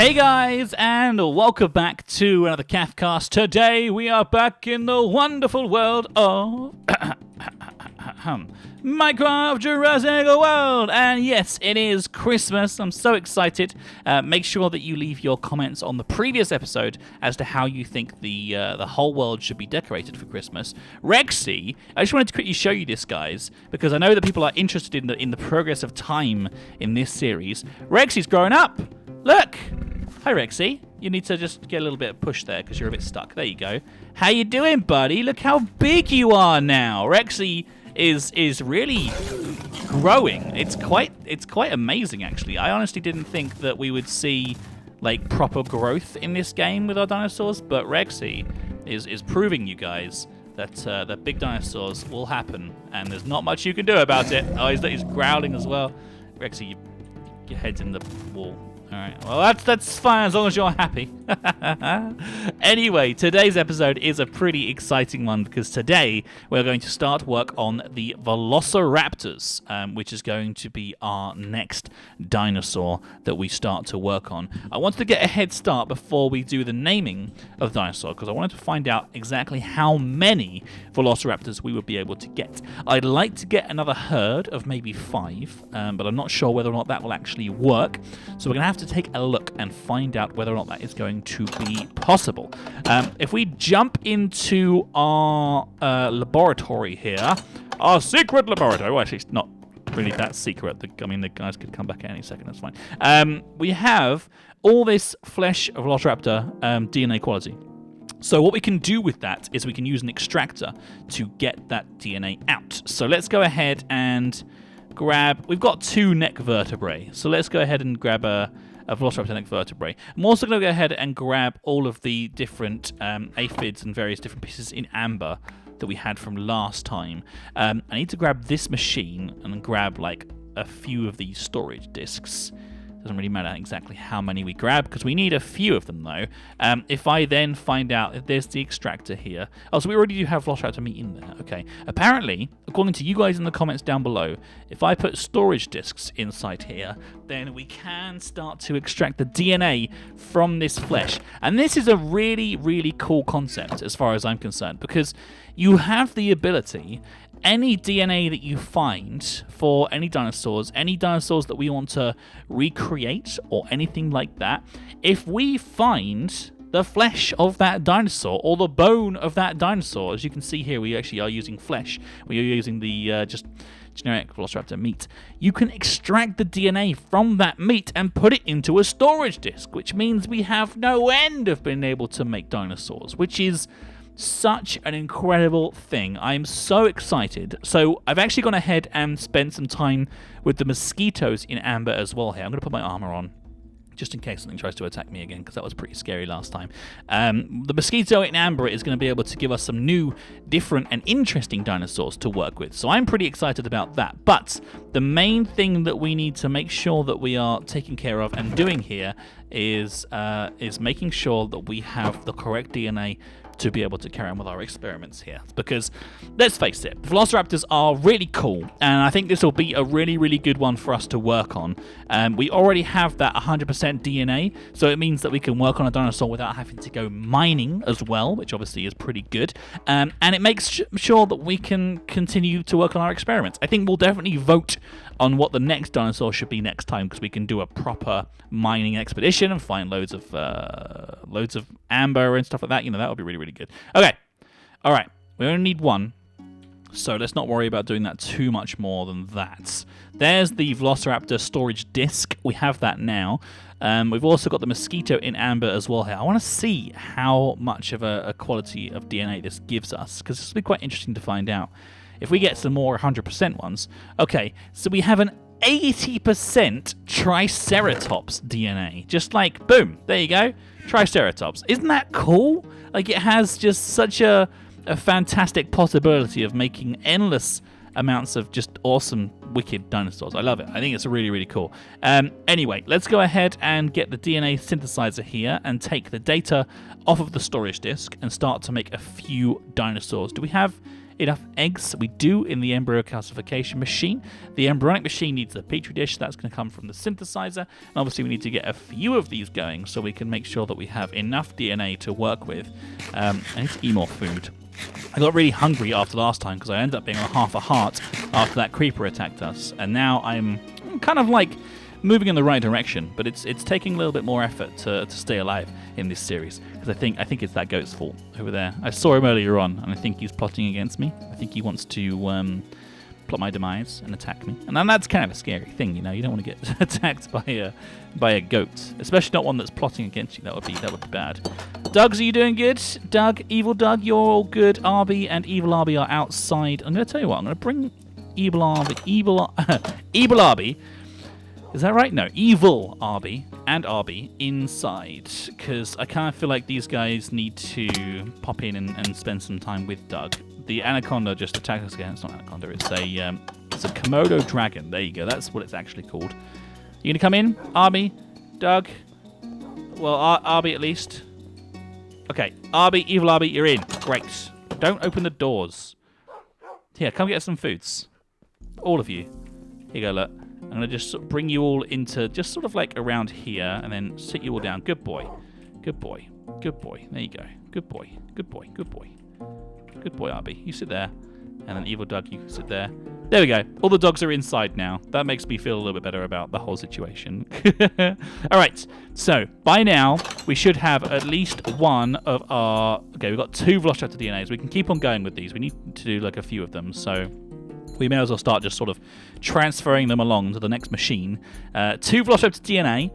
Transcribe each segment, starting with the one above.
Hey guys, and welcome back to another Caffcast. Today we are back in the wonderful world of Minecraft Jurassic World, and yes, it is Christmas. I'm so excited. Make sure that you leave your comments on the previous episode as to how you think the whole world should be decorated for Christmas. Rexy, I just wanted to quickly show you this, guys, because I know that people are interested in the progress of time in this series. Rexy's growing up. Look. Hi, Rexy. You need to just get a little bit of push there because you're a bit stuck. There you go. How you doing, buddy? Look how big you are now. Rexy is really growing. It's quite amazing, actually. I honestly didn't think that we would see like proper growth in this game with our dinosaurs, but Rexy is proving you guys that big dinosaurs will happen, and there's not much you can do about it. Oh, he's growling as well. Rexy, your head's in the wall. Alright, well that's fine as long as you're happy. Anyway, today's episode is a pretty exciting one because today we're going to start work on the Velociraptors, which is going to be our next dinosaur that we start to work on. I wanted to get a head start before we do the naming of the dinosaur because I wanted to find out exactly how many Velociraptors we would be able to get. I'd like to get another herd of maybe 5, but I'm not sure whether or not that will actually work. So we're going to have to take a look and find out whether or not that is going to be possible. If we jump into our laboratory here, our secret laboratory, well, actually it's not really that secret. The guys could come back at any second, that's fine. We have all this flesh of Velociraptor DNA quality. So what we can do with that is we can use an extractor to get that DNA out. So let's go ahead and grab, we've got 2 neck vertebrae, so let's go ahead and grab a Velociraptor neck vertebrae. I'm also going to go ahead and grab all of the different aphids and various different pieces in amber that we had from last time. I need to grab this machine and grab like a few of these storage discs. Doesn't really matter exactly how many we grab because we need a few of them though. If I then find out if there's the extractor here. Oh, so we already do have Velociraptor meat in there. Okay. Apparently, according to you guys in the comments down below, if I put storage discs inside here, then we can start to extract the DNA from this flesh. And this is a really, really cool concept as far as I'm concerned because you have the ability, any DNA that you find for any dinosaurs that we want to recreate or anything like that, if we find the flesh of that dinosaur or the bone of that dinosaur, as you can see here, we actually are using flesh. We are using the just generic Velociraptor meat. You can extract the DNA from that meat and put it into a storage disc, which means we have no end of being able to make dinosaurs, which is such an incredible thing. I'm so excited. So I've actually gone ahead and spent some time with the mosquitoes in amber as well here. I'm going to put my armor on just in case something tries to attack me again because that was pretty scary last time. The mosquito in amber is going to be able to give us some new, different and interesting dinosaurs to work with. So I'm pretty excited about that. But the main thing that we need to make sure that we are taking care of and doing here is making sure that we have the correct DNA to be able to carry on with our experiments here. Because, let's face it, Velociraptors are really cool, and I think this will be a really, really good one for us to work on. We already have that 100% DNA, so it means that we can work on a dinosaur without having to go mining as well, which obviously is pretty good. And it makes sure that we can continue to work on our experiments. I think we'll definitely vote on what the next dinosaur should be next time because we can do a proper mining expedition and find loads of amber and stuff like that. You know, that would be really, really good. Okay. All right. We only need 1. So let's not worry about doing that too much more than that. There's the Velociraptor storage disc. We have that now. We've also got the mosquito in amber as well here. I want to see how much of a quality of DNA this gives us because this will be quite interesting to find out. If we get some more 100% ones. Okay, so we have an 80% Triceratops DNA. Just like, boom, there you go. Triceratops. Isn't that cool? Like, it has just such a fantastic possibility of making endless amounts of just awesome, wicked dinosaurs. I love it. I think it's really, really cool. Anyway, let's go ahead and get the DNA synthesizer here and take the data off of the storage disk and start to make a few dinosaurs. Do we have enough eggs. We do in the embryo calcification machine. The embryonic machine needs a petri dish. That's going to come from the synthesizer. And obviously we need to get a few of these going so we can make sure that we have enough DNA to work with. I need to eat more food. I got really hungry after last time because I ended up being on half a heart after that creeper attacked us. And now I'm kind of like moving in the right direction, but it's taking a little bit more effort to stay alive in this series, because I think it's that goat's fault over there. I saw him earlier on, and I think he's plotting against me. I think he wants to plot my demise and attack me, and then that's kind of a scary thing, you know. You don't want to get attacked by a goat, especially not one that's plotting against you. That would be bad. Doug's, are you doing good? Doug, evil Doug, you're all good. Arby and evil Arby are outside. I'm going to tell you what. I'm going to bring evil Arby. Is that right? No, evil Arby and Arby inside, because I kind of feel like these guys need to pop in and spend some time with Doug. The anaconda just attacked us again. It's not anaconda. It's a Komodo dragon. There you go. That's what it's actually called. You gonna come in, Arby, Doug? Well, Arby at least. Okay, Arby, evil Arby, you're in. Great. Don't open the doors. Here, come get some foods. All of you. Here you go. Look. I'm going to just sort of bring you all into just sort of like around here and then sit you all down. Good boy. Good boy. Good boy. There you go. Good boy. Good boy. Good boy. Good boy, Arby. You sit there. And then evil Doug, you can sit there. There we go. All the dogs are inside now. That makes me feel a little bit better about the whole situation. All right. So, by now, we should have at least one of our... Okay, we've got 2 Velociraptor DNAs. We can keep on going with these. We need to do like a few of them. So... we may as well start just sort of transferring them along to the next machine. 2 Velociraptor DNA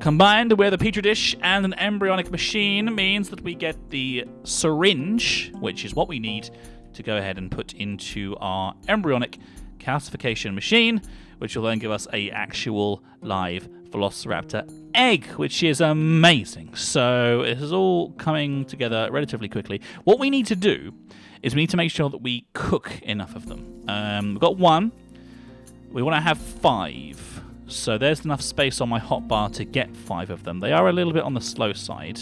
combined with a petri dish and an embryonic machine means that we get the syringe, which is what we need to go ahead and put into our embryonic calcification machine, which will then give us a actual live Velociraptor egg, which is amazing. So it is all coming together relatively quickly. What we need to do is we need to make sure that we cook enough of them. We've got 1. We want to have 5. So there's enough space on my hotbar to get 5 of them. They are a little bit on the slow side.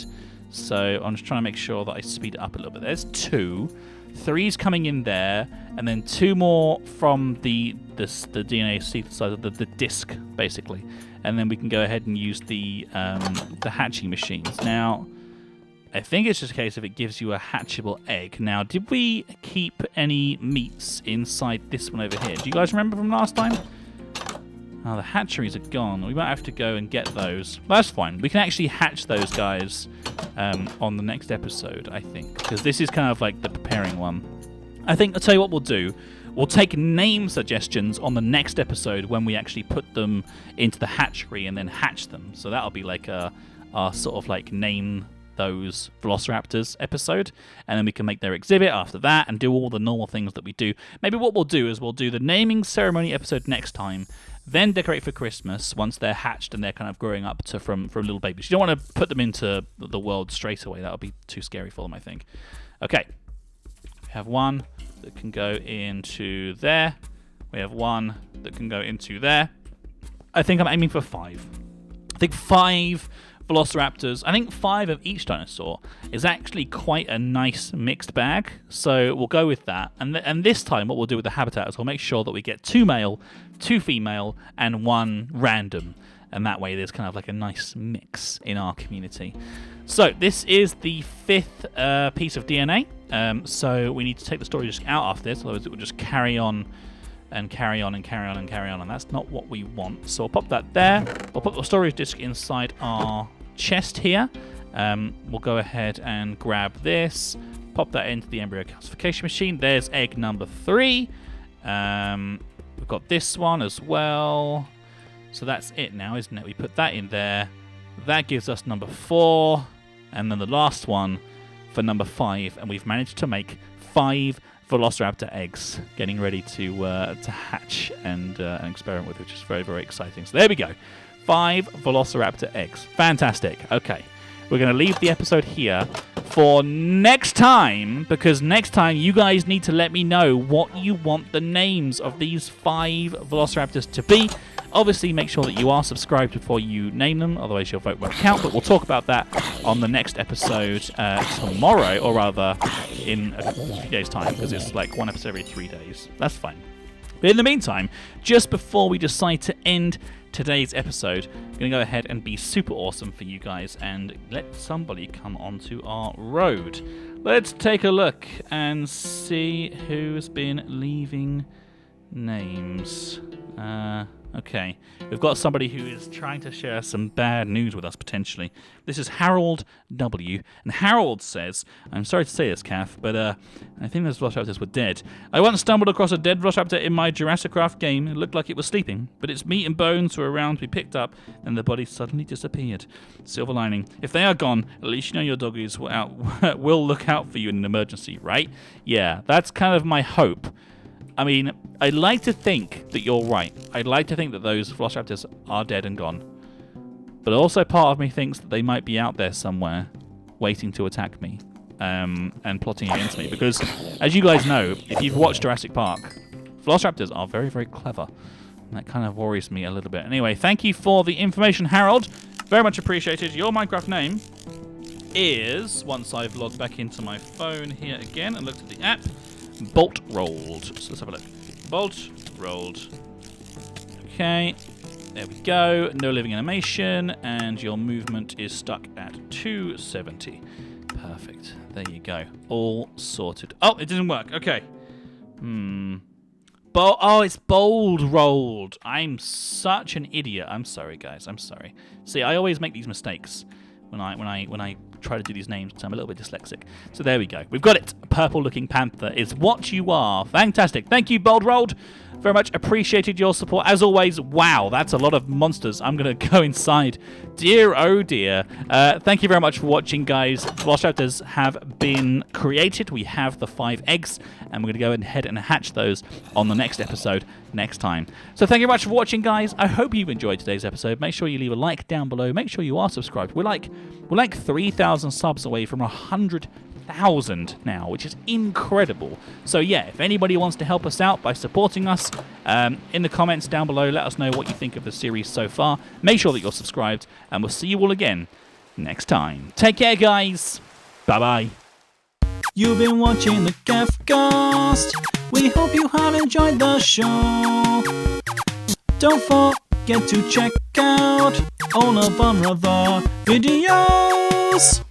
So I'm just trying to make sure that I speed it up a little bit. There's 2. 3's coming in there. And then 2 more from the DNA synthesizer, the disc, basically. And then we can go ahead and use the hatching machines. Now... I think it's just a case of it gives you a hatchable egg. Now, did we keep any meats inside this one over here? Do you guys remember from last time? Oh, the hatcheries are gone. We might have to go and get those. But that's fine. We can actually hatch those guys on the next episode, I think. Because this is kind of like the preparing one. I think, I'll tell you what we'll do. We'll take name suggestions on the next episode when we actually put them into the hatchery and then hatch them. So that'll be like our sort of like name... those Velociraptors episode, and then we can make their exhibit after that and do all the normal things that we do. Maybe what we'll do is we'll do the naming ceremony episode next time, then decorate for Christmas once they're hatched and they're kind of growing up to from little babies. You don't want to put them into the world straight away. That'll be too scary for them, I think. Okay, we have 1 that can go into there. We have 1 that can go into there. I think I'm aiming for 5. I think 5 Velociraptors. I think 5 of each dinosaur is actually quite a nice mixed bag, so we'll go with that. And this time what we'll do with the habitat is we'll make sure that we get 2 male, 2 female, and 1 random, and that way there's kind of like a nice mix in our community. So this is the 5th piece of DNA, so we need to take the storage disk out after this, otherwise it will just carry on and carry on and carry on and carry on, and that's not what we want. So I'll pop that there. We'll put the storage disk inside our chest here. We'll go ahead and grab this, pop that into the embryo calcification machine. There's egg number 3. We've got this one as well. So that's it now, isn't it? We put that in there. That gives us number 4, and then the last one for number 5, and we've managed to make 5 Velociraptor eggs, getting ready to hatch and experiment with, which is very, very exciting. So there we go. 5 Velociraptor eggs. Fantastic. Okay. We're going to leave the episode here for next time, because next time you guys need to let me know what you want the names of these 5 Velociraptors to be. Obviously, make sure that you are subscribed before you name them, otherwise your vote won't count, but we'll talk about that on the next episode tomorrow, or rather in a few days' time, because it's like one episode every 3 days. That's fine. But in the meantime, just before we decide to end today's episode, I'm going to go ahead and be super awesome for you guys and let somebody come onto our road. Let's take a look and see who's been leaving names. Okay, we've got somebody who is trying to share some bad news with us, potentially. This is Harold W. And Harold says, I'm sorry to say this, Caff, but I think those Velociraptors were dead. I once stumbled across a dead Velociraptor in my Jurassic World game. It looked like it was sleeping, but its meat and bones were around to be picked up, and the body suddenly disappeared. Silver lining. If they are gone, at least you know your doggies will look out for you in an emergency, right? Yeah, that's kind of my hope. I mean, I'd like to think that you're right. I'd like to think that those Velociraptors are dead and gone. But also part of me thinks that they might be out there somewhere waiting to attack me and plotting against me. Because, as you guys know, if you've watched Jurassic Park, Velociraptors are very, very clever. And that kind of worries me a little bit. Anyway, thank you for the information, Harold. Very much appreciated. Your Minecraft name is, once I've logged back into my phone here again and looked at the app, Bolt Rolled. So let's have a look. Bolt Rolled. Okay, there we go. No living animation, and your movement is stuck at 270. Perfect. There you go. All sorted. Oh, it didn't work. Okay. Oh, it's Bold Rolled. I'm such an idiot. I'm sorry, guys. I'm sorry. See, I always make these mistakes when I try to do these names because I'm a little bit dyslexic. So there we go. We've got it. A purple-looking panther is what you are. Fantastic. Thank you, Bold Rolled. Very much appreciated your support. As always, wow, that's a lot of monsters. I'm going to go inside. Dear, oh dear. Thank you very much for watching, guys. Velociraptors have been created. We have the 5 eggs, and we're going to go ahead and hatch those on the next episode next time. So thank you very much for watching, guys. I hope you've enjoyed today's episode. Make sure you leave a like down below. Make sure you are subscribed. We're like 3,000 subs away from 100,000 now, which is incredible. So yeah, if anybody wants to help us out by supporting us, in the comments down below, let us know what you think of the series so far. Make sure that you're subscribed, and we'll see you all again next time. Take care, guys. Bye-bye. You've been watching the Yogscast. We hope you have enjoyed the show. Don't forget to check out all of our other videos.